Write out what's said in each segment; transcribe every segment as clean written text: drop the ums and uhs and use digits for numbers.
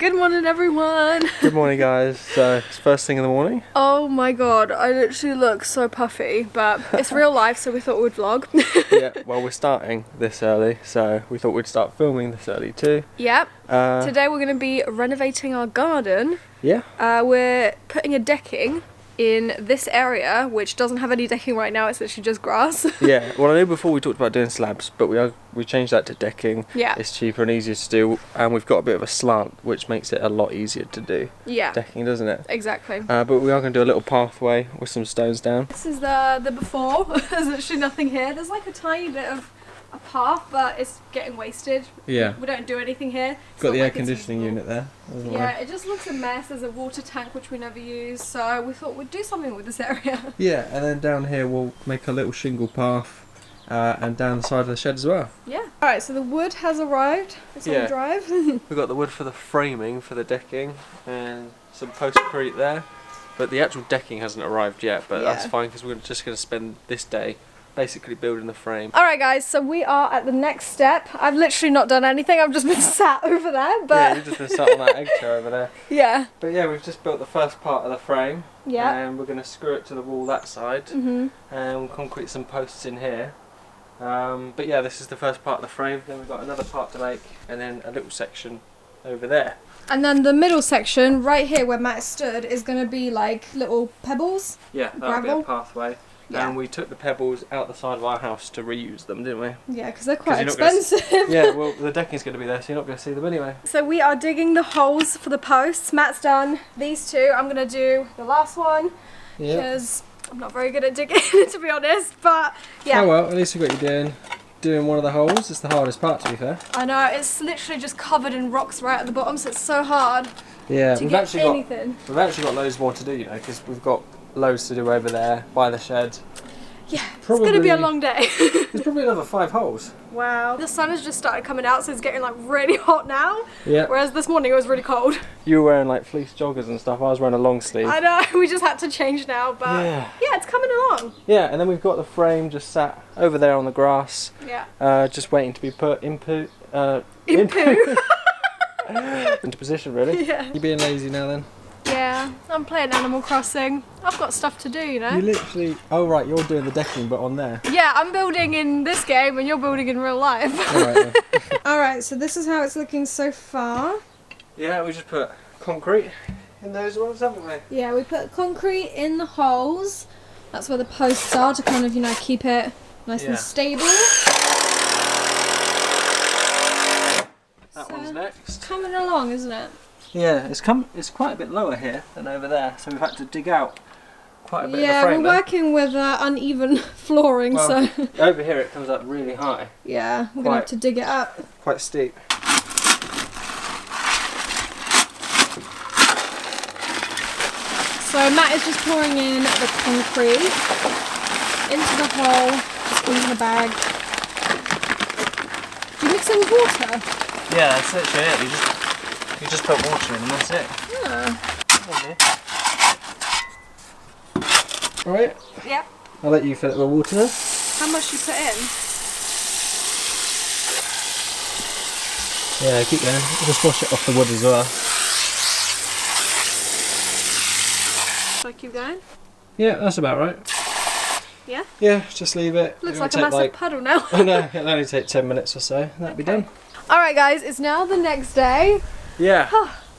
Good morning, everyone. Good morning, guys. So it's first thing in the morning. Oh my god, I literally look so puffy, but it's real life, so we thought we'd vlog. Yeah, well, we're starting this early, so we thought we'd start filming this early too. Yep. Today we're going to be renovating our garden. Yeah. We're putting a decking in this area, which doesn't have any decking right now. It's literally just grass. Yeah. Well, I knew before we talked about doing slabs, but we changed that to decking. Yeah. It's cheaper and easier to do, and we've got a bit of a slant, which makes it a lot easier to do. Yeah. Decking, doesn't it? Exactly. But we are going to do a little pathway with some stones down. This is the before. There's literally nothing here. There's like a tiny bit of a path, but it's getting wasted. Yeah. We don't do anything here. It's Got the not air like it's conditioning usable. unit there. Yeah, it just looks a mess. There's a water tank which we never use, so we thought we'd do something with this area. Yeah, and then down here we'll make a little shingle path, and down the side of the shed as well. Yeah. Alright, so the wood has arrived. It's on drive. We've got the wood for the framing for the decking and some postcrete there, but the actual decking hasn't arrived yet, but that's fine because we're just going to spend this day basically building the frame. Alright guys, so we are at the next step. I've literally not done anything, I've just been sat over there, but... Yeah, you've just been sat on that egg chair over there. Yeah. But yeah, we've just built the first part of the frame. Yeah. And we're going to screw it to the wall that side. Mm-hmm. And we'll concrete some posts in here. But yeah, this is the first part of the frame. Then we've got another part to make, and then a little section over there. And then the middle section, right here where Matt stood, is going to be like little pebbles. Yeah, that'll be a pathway. Yeah. And we took the pebbles out the side of our house to reuse them, didn't we? Yeah, because they're quite expensive. Yeah, well, the decking's going to be there, so you're not going to see them anyway. So we are digging the holes for the posts. Matt's done these two. I'm going to do the last one because I'm not very good at digging, to be honest. But yeah. Oh well, at least we've got you doing one of the holes. It's the hardest part, to be fair. I know, it's literally just covered in rocks right at the bottom, so it's so hard to get anything. We've actually got loads more to do, you know, because we've got loads to do over there by the shed. Yeah, it's going to be a long day. There's probably another 5 holes. Wow. The sun has just started coming out, so it's getting like really hot now. Yeah. Whereas this morning it was really cold. You were wearing like fleece joggers and stuff. I was wearing a long sleeve. I know, we just had to change now, but yeah, it's coming along. Yeah, and then we've got the frame just sat over there on the grass. Yeah. Just waiting to be put into position, really. Yeah. You being lazy now then? Yeah, I'm playing Animal Crossing. I've got stuff to do, you know. You literally... Oh right, you're doing the decking, but on there. Yeah, I'm building in this game and you're building in real life. Alright, Alright, so this is how it's looking so far. Yeah, we just put concrete in those ones, haven't we? Yeah, we put concrete in the holes. That's where the posts are to kind of, you know, keep it nice and stable. That one's next. Coming along, isn't it? Yeah, it's quite a bit lower here than over there, so we've had to dig out quite a bit of the frame. Yeah, we're working with uneven flooring, so... Over here it comes up really high. Yeah, we're going to have to dig it up. Quite steep. So Matt is just pouring in the concrete into the hole, just into the bag. Do you mix it with water? Yeah, that's literally it. You just put water in and that's it. Yeah. Alright. Yep. I'll let you fill it with water then. How much do you put in? Yeah, keep going. Just wash it off the wood as well. Should I keep going? Yeah, that's about right. Yeah? Yeah, just leave it. Looks like a massive puddle now. Oh no, it'll only take 10 minutes or so. That'll be done. Alright guys, it's now the next day. Yeah.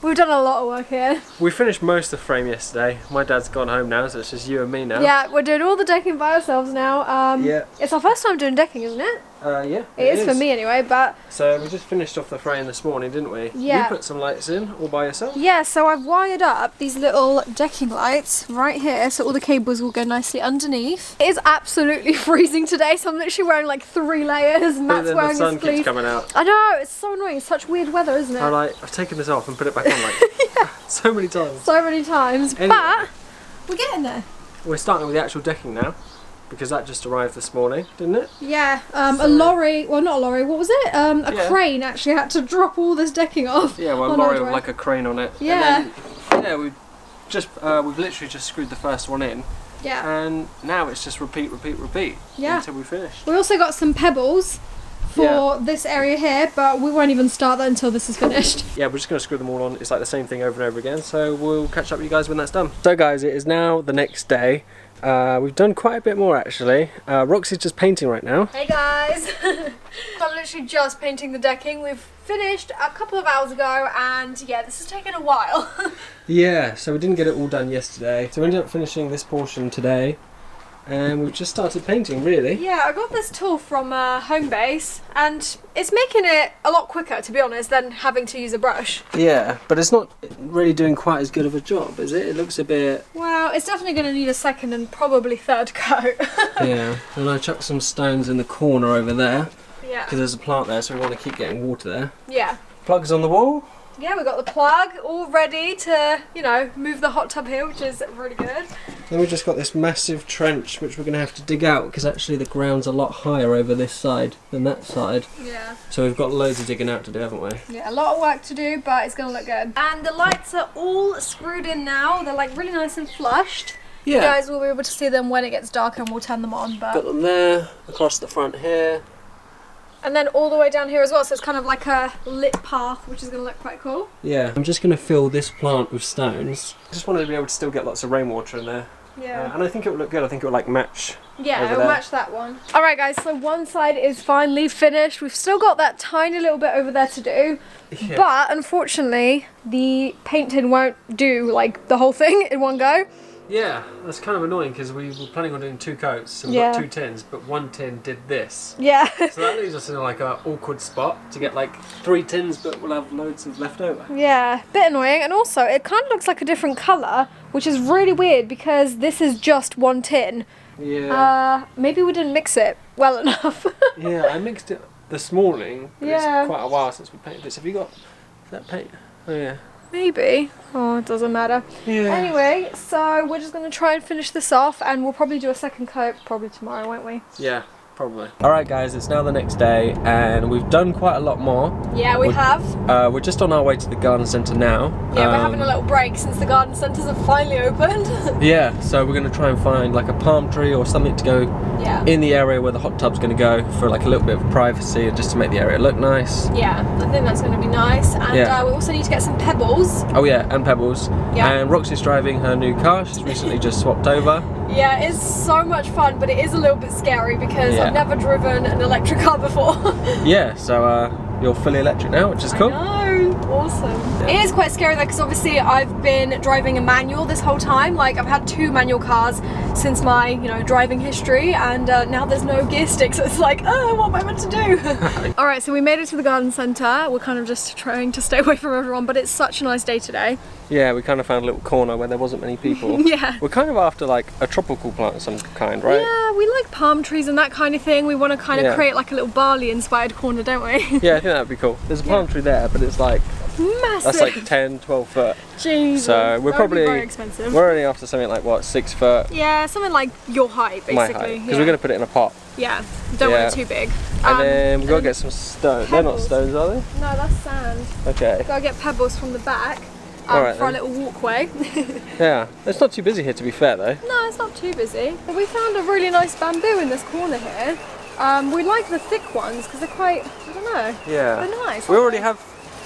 We've done a lot of work here. We finished most of the frame yesterday. My dad's gone home now, so it's just you and me now. Yeah, we're doing all the decking by ourselves now. Yeah. It's our first time doing decking, isn't it? Yeah. It is for me anyway, but... So we just finished off the frame this morning, didn't we? Yeah. You put some lights in all by yourself? Yeah, so I've wired up these little decking lights right here, so all the cables will go nicely underneath. It is absolutely freezing today, so I'm literally wearing like 3 layers. Matt's wearing the sun his fleece. keeps coming out. I know, it's so annoying. It's such weird weather, isn't it? I've taken this off and put it back on like so many times. So many times, Anyway. but we're getting there. We're starting with the actual decking now, because that just arrived this morning, didn't it? Yeah, a lorry, well not a lorry, what was it? A crane actually had to drop all this decking off. Yeah, well, a lorry with like a crane on it. Yeah. And then, we've literally just screwed the first one in. Yeah. And now it's just repeat Yeah. until we finish. We also got some pebbles for this area here, but we won't even start that until this is finished. Yeah, we're just going to screw them all on. It's like the same thing over and over again, so we'll catch up with you guys when that's done. So guys, it is now the next day. We've done quite a bit more actually. Roxy's just painting right now. Hey guys! I'm literally just painting the decking. We've finished a couple of hours ago, and yeah, this has taken a while. Yeah, so we didn't get it all done yesterday. So we ended up finishing this portion today. And we've just started painting, really. Yeah, I got this tool from Homebase, and it's making it a lot quicker, to be honest, than having to use a brush. Yeah, but it's not really doing quite as good of a job, is it? It looks a bit... Well, it's definitely going to need a second and probably third coat. Yeah, and I chucked some stones in the corner over there. Yeah. Because there's a plant there, so we want to keep getting water there. Yeah. Plugs on the wall. Yeah, we got the plug all ready to, you know, move the hot tub here, which is really good. Then we've just got this massive trench which we're going to have to dig out because actually the ground's a lot higher over this side than that side. Yeah. So we've got loads of digging out to do, haven't we? Yeah, a lot of work to do, but it's going to look good. And the lights are all screwed in now. They're like really nice and flushed. Yeah. You guys will be able to see them when it gets darker and we'll turn them on. But Got them there, across the front here. and then all the way down here as well, so it's kind of like a lit path, which is going to look quite cool. Yeah. I'm just going to fill this plant with stones. I just wanted to be able to still get lots of rainwater in there. Yeah. And I think it would look good. I think it would like match. Yeah, over it'll there. match that one. Alright guys, so one side is finally finished. We've still got that tiny little bit over there to do. Yeah. But unfortunately, the paint tin won't do like the whole thing in one go. Yeah, that's kind of annoying because we were planning on doing 2 coats, so we've Yeah. got 2 tins, but 1 tin did this. Yeah. So that leaves us in like an awkward spot to get like 3 tins, but we'll have loads of left over. Yeah, bit annoying. And also, it kind of looks like a different colour, which is really weird because this is just 1 tin. Yeah. Maybe we didn't mix it well enough. Yeah, I mixed it this morning. But Yeah. It's quite a while since we painted this. Have you got that paint? Oh yeah. Maybe. Oh, it doesn't matter. Yeah. Anyway, so we're just going to try and finish this off, and we'll probably do a second coat probably tomorrow, won't we? Yeah, probably. Alright guys, it's now the next day and we've done quite a lot more. Yeah, we have. We're just on our way to the garden centre now. Yeah, we're having a little break since the garden centres have finally opened. Yeah, so we're going to try and find like a palm tree or something to go Yeah. in the area where the hot tub's going to go for like a little bit of privacy and just to make the area look nice. Yeah, I think that's going to be nice. And Yeah. we also need to get some pebbles. Oh yeah, and pebbles. Yeah. And Roxy's driving her new car. She's recently just swapped over. Yeah, it's so much fun, but it is a little bit scary because Yeah. I've never driven an electric car before. Yeah, so you're fully electric now, which is cool. No, awesome. It is quite scary though, because obviously I've been driving a manual this whole time. Like I've had 2 manual cars since my, you know, driving history, and now there's no gear stick, so it's like, oh, what am I meant to do? All right, so we made it to the garden centre. We're kind of just trying to stay away from everyone, but it's such a nice day today. Yeah, we kind of found a little corner where there wasn't many people. Yeah. We're kind of after like a tropical plant of some kind, right? Yeah, we like palm trees and that kind of thing. We want to kind of Yeah. create like a little barley inspired corner, don't we? Yeah, I think that would be cool. There's a palm tree there, but it's like, Massive. that's like 10, 12 foot. Jesus. So we're That would be probably, very expensive. we're only after something like what, 6 foot? Yeah, something like your height, basically. My height. Because yeah. we're going to put it in a pot. Yeah, don't Yeah. want it too big. And then we've got to and get some stones. They're not pebbles. stones, are they? No, that's sand. Okay. Gotta get pebbles from the back Alright for our then. little walkway. Yeah. It's not too busy here to be fair though. No, it's not too busy. But we found a really nice bamboo in this corner here. We like the thick ones because they're quite, I don't know, Yeah. they're nice. We aren't already they? have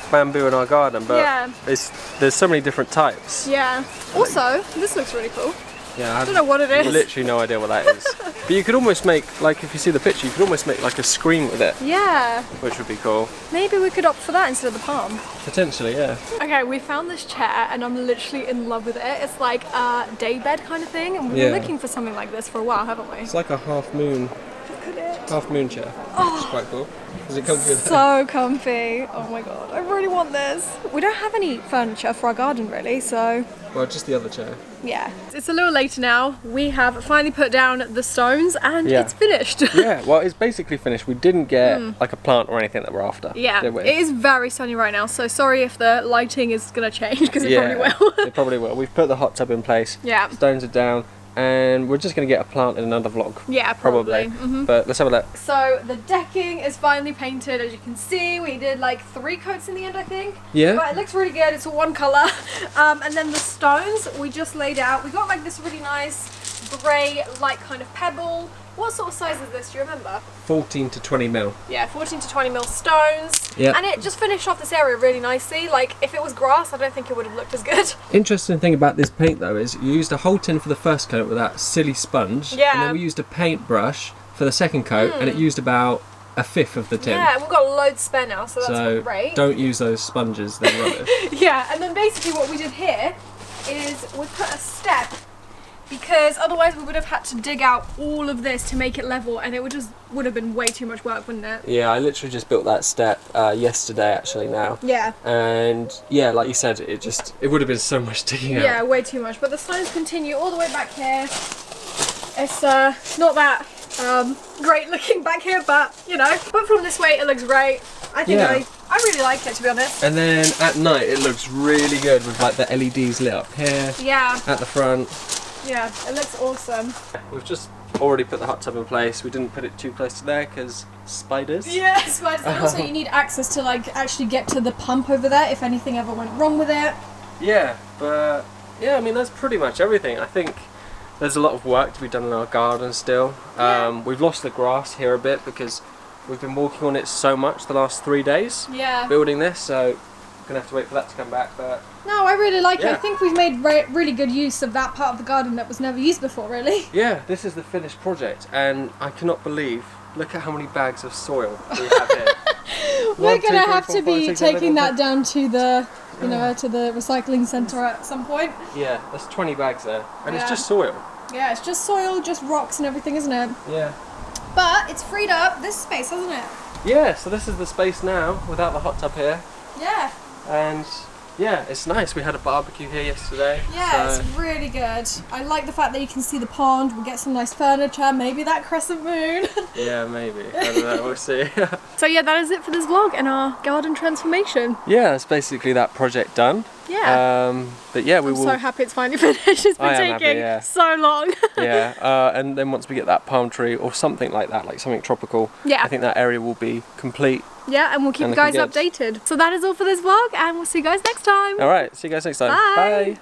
bamboo in our garden, but Yeah. there's so many different types. Yeah. Also, this looks really cool. Yeah, I don't know what it is. literally no idea what that is. But you could almost make, like if you see the picture, you could almost make like a screen with it, Yeah. which would be cool. Maybe we could opt for that instead of the palm. Potentially, yeah. Okay, we found this chair and I'm literally in love with it. It's like a day bed kind of thing, and we've Yeah. been looking for something like this for a while, haven't we? It's like a half moon chair. It's quite cool. Does it come with it? So comfy. Oh my god, I really want this. We don't have any furniture for our garden really, so Well, just the other chair. yeah. It's a little later now. We have finally put down the stones and Yeah. it's finished. Yeah, well, it's basically finished. We didn't get like a plant or anything that we're after. Yeah, did we? it is very sunny right now, so sorry if the lighting is gonna change because it probably will. It probably will. We've put the hot tub in place. Yeah. Stones are down, and we're just going to get a plant in another vlog. Yeah, probably. Mm-hmm. But let's have a look. So the decking is finally painted, as you can see. We did like 3 coats in the end, I think. Yeah. But it looks really good. It's all one colour. And then the stones we just laid out. We got like this really nice grey, light kind of pebble. What sort of size is this, do you remember? 14 to 20 mil. Yeah, 14 to 20 mil stones. Yeah. And it just finished off this area really nicely. Like, if it was grass, I don't think it would have looked as good. Interesting thing about this paint though is you used a whole tin for the first coat with that silly sponge. Yeah. And then we used a paintbrush for the second coat and it used about a fifth of the tin. Yeah, we've got loads spare now, so that's So great. don't use those sponges, they're rubbish. Yeah, and then basically what we did here is we put a step, because otherwise we would have had to dig out all of this to make it level, and it would have been way too much work, wouldn't it? Yeah, I literally just built that step yesterday actually now. Yeah. And yeah, like you said, it would have been so much digging out. Yeah, way too much. But the stones continue all the way back here. It's not that great looking back here, but you know, but from this way it looks great. I think I really like it, to be honest. And then at night it looks really good with like the LEDs lit up here. Yeah. At the front. Yeah, it looks awesome. We've just already put the hot tub in place. We didn't put it too close to there because spiders. Yeah, spiders. And also you need access to like actually get to the pump over there if anything ever went wrong with it. Yeah, but yeah, I mean that's pretty much everything. I think there's a lot of work to be done in our garden still. We've lost the grass here a bit because we've been walking on it so much the last 3 days. Yeah. Building this, so we're gonna have to wait for that to come back. But no, I really like it. Yeah. I think we've made really good use of that part of the garden that was never used before, really. yeah, this is the finished project, and I cannot believe. Look at how many bags of soil we have here. We're gonna have to be taking that down to the, you know, to the recycling centre at some point. Yeah, there's 20 bags there, and it's Yeah. just soil. Yeah, it's just soil, just rocks and everything, isn't it? Yeah. But it's freed up this space, hasn't it? Yeah, so this is the space now without the hot tub here, Yeah. and yeah, it's nice. We had a barbecue here yesterday. Yeah, so. it's really good. I like the fact that you can see the pond. We'll get some nice furniture, maybe that crescent moon. Yeah, maybe. I don't know, we'll see. So yeah, that is it for this vlog and our garden transformation. Yeah, that's basically that project done. Yeah. But yeah, I'm so happy it's finally finished. It's been taking so long. Yeah, and then once we get that palm tree or something like that, like something tropical, Yeah. I think that area will be complete. Yeah, and we'll keep you guys updated. So that is all for this vlog, and we'll see you guys next time. All right, see you guys next time. Bye. Bye.